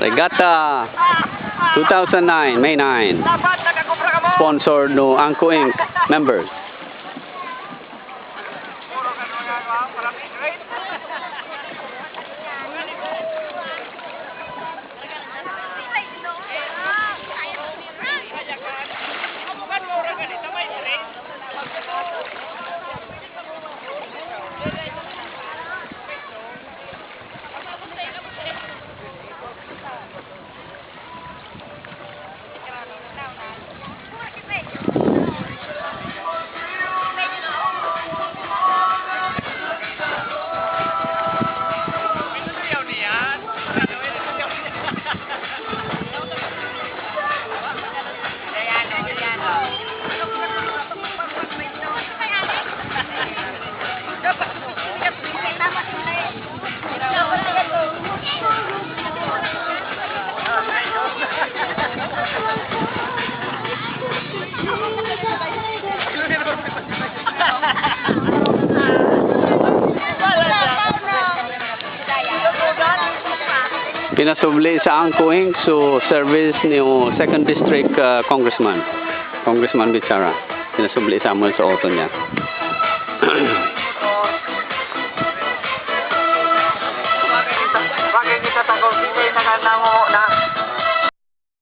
Regatta 2009, May 9. Sponsored no Angko Inc. members. Pinasubli sa Angko Inc. So service ni 2nd District Congressman Bichara. Pinasubli sa amon sa auto niya. Bagay kita takong hindi na kanamo na